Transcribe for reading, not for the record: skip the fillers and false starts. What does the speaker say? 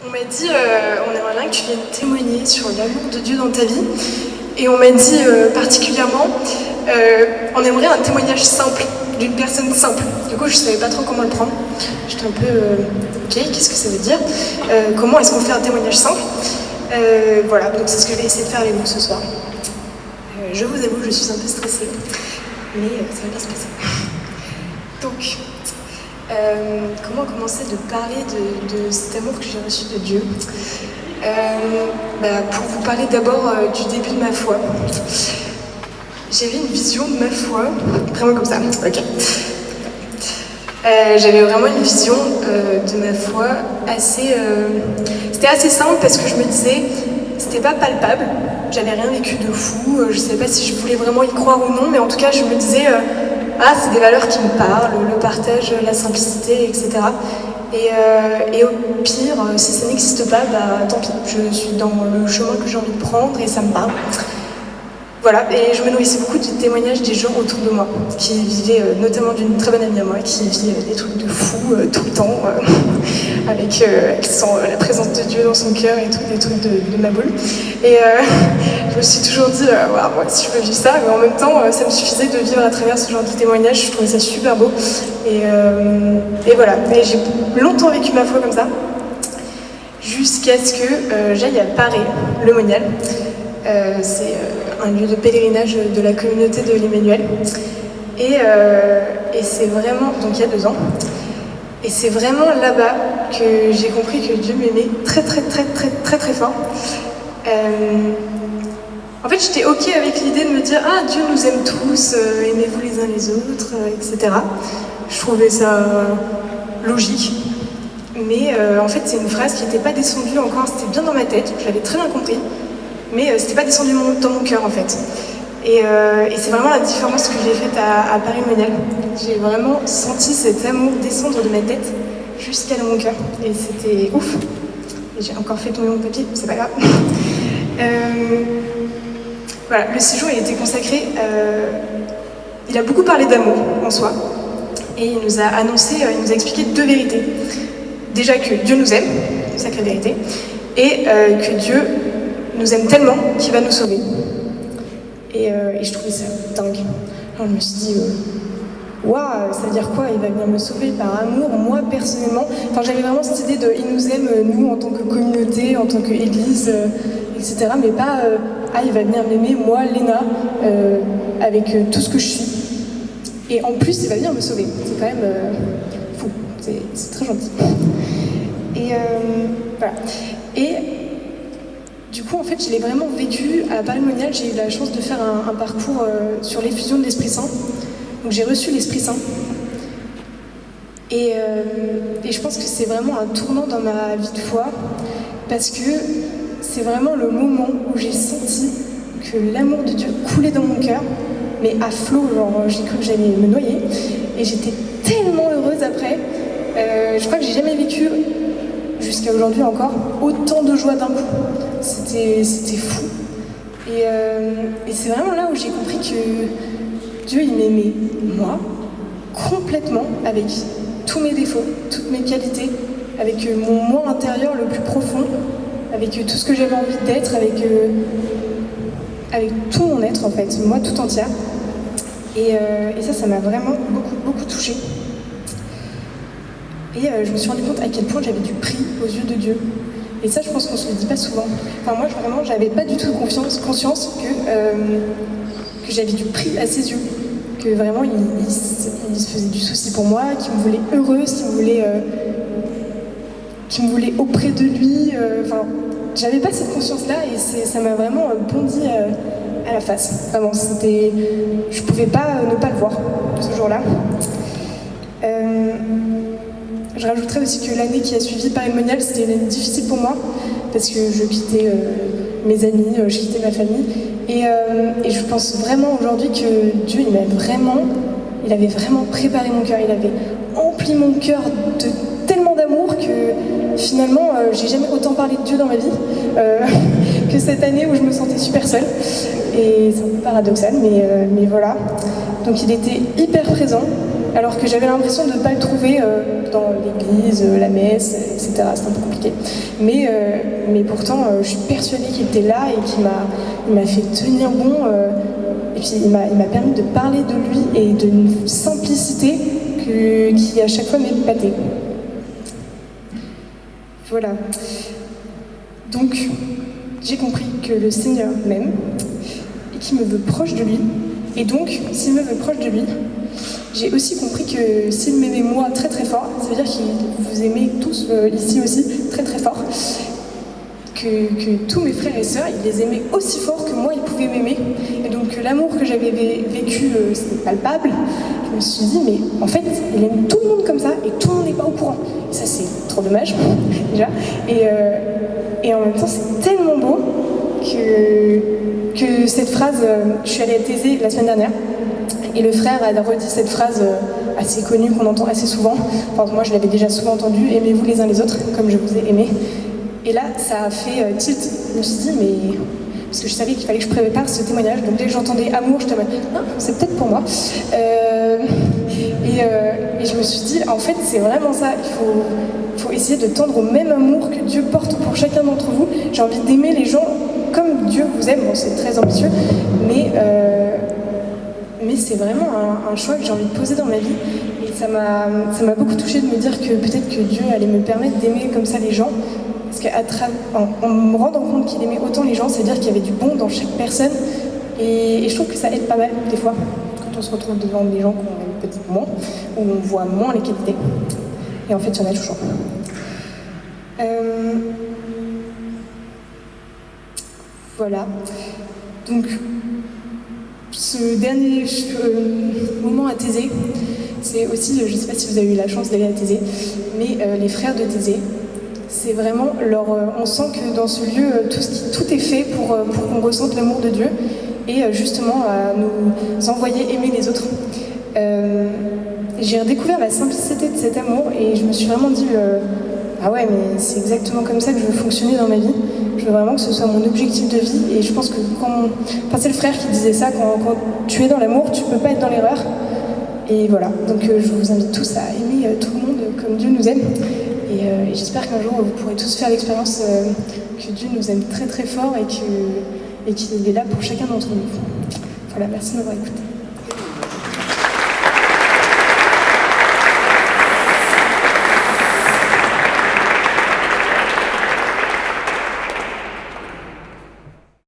On m'a dit, on aimerait bien que tu viennes témoigner sur l'amour de Dieu dans ta vie. Et on m'a dit particulièrement, on aimerait un témoignage simple, d'une personne simple. Du coup, je ne savais pas trop comment le prendre. J'étais un peu, ok, qu'est-ce que ça veut dire? Comment est-ce qu'on fait un témoignage simple? Voilà, donc c'est ce que je vais essayer de faire avec vous ce soir. Je vous avoue, je suis un peu stressée, mais ça va bien se passer. Donc, comment commencer de parler de cet amour que j'ai reçu de Dieu? Pour vous parler d'abord du début de ma foi. J'avais une vision de ma foi, vraiment comme ça, ok. J'avais vraiment une vision de ma foi assez... C'était assez simple parce que je me disais, c'était pas palpable, j'avais rien vécu de fou, je savais pas si je voulais vraiment y croire ou non, mais en tout cas je me disais, c'est des valeurs qui me parlent, le partage, la simplicité, etc. Et au pire, si ça n'existe pas, tant pis, je suis dans le chemin que j'ai envie de prendre et ça me parle. Voilà, et je me nourrissais beaucoup du témoignage des gens autour de moi, qui vivaient, notamment d'une très bonne amie à moi, qui vit des trucs de fou tout le temps, avec qui sent la présence de Dieu dans son cœur et tout, des trucs de ma boule. Et je me suis toujours dit, moi si je peux vivre ça, mais en même temps, ça me suffisait de vivre à travers ce genre de témoignage, je trouvais ça super beau. Et voilà, et j'ai longtemps vécu ma foi comme ça, jusqu'à ce que j'aille à Paris, le Monial. C'est un lieu de pèlerinage de la communauté de l'Emmanuel. Et c'est vraiment, donc il y a 2 ans, et c'est vraiment là-bas que j'ai compris que Dieu m'aimait très très très très très très fort. En fait, j'étais ok avec l'idée de me dire « Ah, Dieu nous aime tous, aimez-vous les uns les autres, etc. » Je trouvais ça logique. Mais en fait, c'est une phrase qui n'était pas descendue encore, c'était bien dans ma tête, je l'avais très bien compris. Mais c'était pas descendu dans mon cœur en fait. Et c'est vraiment la différence que j'ai faite à Paris-Monial. J'ai vraiment senti cet amour descendre de ma tête jusqu'à mon cœur. Et c'était ouf. Et j'ai encore fait tomber mon papier, c'est pas grave. Voilà, le séjour il a été consacré. Il a beaucoup parlé d'amour en soi. Et il nous a annoncé, il nous a expliqué 2 vérités. Déjà que Dieu nous aime, sacrée vérité, et que Dieu nous aime tellement qu'il va nous sauver. Et je trouvais ça dingue. Alors je me suis dit, waouh, ça veut dire quoi? Il va venir me sauver par amour, moi personnellement. Enfin, j'avais vraiment cette idée de, il nous aime, nous, en tant que communauté, en tant qu'église, etc. Mais pas, il va venir m'aimer, moi, Léna, avec tout ce que je suis. Et en plus, il va venir me sauver. C'est quand même fou. C'est très gentil. Et voilà. Et du coup, en fait, je l'ai vraiment vécu à Paris-Monial. J'ai eu la chance de faire un parcours sur l'effusion de l'Esprit Saint. Donc j'ai reçu l'Esprit Saint. Et je pense que c'est vraiment un tournant dans ma vie de foi, parce que c'est vraiment le moment où j'ai senti que l'amour de Dieu coulait dans mon cœur, mais à flot, genre j'ai cru que j'allais me noyer. Et j'étais tellement heureuse après. Je crois que j'ai jamais vécu, jusqu'à aujourd'hui encore, autant de joie d'un coup. C'était fou. Et c'est vraiment là où j'ai compris que Dieu, il m'aimait, moi, complètement, avec tous mes défauts, toutes mes qualités, avec mon moi intérieur le plus profond, avec tout ce que j'avais envie d'être, avec tout mon être, en fait, moi tout entière. Et ça m'a vraiment beaucoup, beaucoup touchée. Et je me suis rendu compte à quel point j'avais du prix aux yeux de Dieu. Et ça, je pense qu'on se le dit pas souvent. Enfin, moi, vraiment, j'avais pas du tout conscience que j'avais du prix à ses yeux. Que vraiment, il se faisait du souci pour moi, qu'il me voulait heureuse, qu'il me voulait auprès de lui. Enfin, j'avais pas cette conscience-là et ça m'a vraiment bondi à la face. Vraiment, je pouvais pas ne pas le voir ce jour-là. Je rajouterais aussi que l'année qui a suivi Paris-Monial, c'était une année difficile pour moi, parce que je quittais mes amis, je quittais ma famille. Et je pense vraiment aujourd'hui que Dieu, il avait vraiment préparé mon cœur, il avait empli mon cœur de tellement d'amour que finalement, j'ai jamais autant parlé de Dieu dans ma vie que cette année où je me sentais super seule. Et c'est un peu paradoxal, mais voilà. Donc il était hyper présent. alors que j'avais l'impression de ne pas le trouver dans l'église, la messe, etc. C'est un peu compliqué. Mais pourtant, je suis persuadée qu'il était là et qu'il m'a fait tenir bon. Et puis il m'a permis de parler de lui et d'une simplicité qui à chaque fois m'épatait. Voilà. Donc, j'ai compris que le Seigneur m'aime et qu'il me veut proche de lui. Et donc, s'il me veut proche de lui, j'ai aussi compris que s'il m'aimait moi très très fort, ça veut dire qu'il vous aimait tous ici aussi très très fort. Que tous mes frères et sœurs, il les aimait aussi fort que moi, ils pouvaient m'aimer. Et donc l'amour que j'avais vécu, c'était palpable. Je me suis dit, mais en fait, il aime tout le monde comme ça et tout le monde n'est pas au courant. Et ça, c'est trop dommage, déjà. Et en même temps, c'est tellement beau que cette phrase, je suis allée à Thésée la semaine dernière, et le frère a redit cette phrase assez connue qu'on entend assez souvent. Enfin, moi, je l'avais déjà souvent entendue, aimez-vous les uns les autres, comme je vous ai aimé. Et là, ça a fait tilt. Je me suis dit, mais... Parce que je savais qu'il fallait que je prépare ce témoignage. Donc dès que j'entendais amour, je te dis, ah, c'est peut-être pour moi. Et je me suis dit, en fait, c'est vraiment ça. Il faut essayer de tendre au même amour que Dieu porte pour chacun d'entre vous. J'ai envie d'aimer les gens comme Dieu vous aime. Bon, c'est très ambitieux, mais c'est vraiment un choix que j'ai envie de poser dans ma vie. Et ça m'a beaucoup touchée de me dire que peut-être que Dieu allait me permettre d'aimer comme ça les gens. Parce qu'en me rendant compte qu'il aimait autant les gens, c'est-à-dire qu'il y avait du bon dans chaque personne. Et je trouve que ça aide pas mal, des fois, quand on se retrouve devant des gens qu'on aime peut-être moins, où on voit moins les qualités. Et en fait, il y en a toujours. Voilà. Donc, ce dernier moment à Thésée, c'est aussi, je ne sais pas si vous avez eu la chance d'aller à Thésée, mais les frères de Thésée, c'est vraiment on sent que dans ce lieu, tout est fait pour qu'on ressente l'amour de Dieu et justement à nous envoyer aimer les autres. J'ai redécouvert la simplicité de cet amour et je me suis vraiment dit ah ouais, mais c'est exactement comme ça que je veux fonctionner dans ma vie. Je veux vraiment que ce soit mon objectif de vie et je pense que c'est le frère qui disait ça, quand tu es dans l'amour, tu peux pas être dans l'erreur. Et voilà, donc je vous invite tous à aimer tout le monde comme Dieu nous aime. Et j'espère qu'un jour, vous pourrez tous faire l'expérience que Dieu nous aime très très fort et qu'il est là pour chacun d'entre nous. Voilà, merci de m'avoir écouté.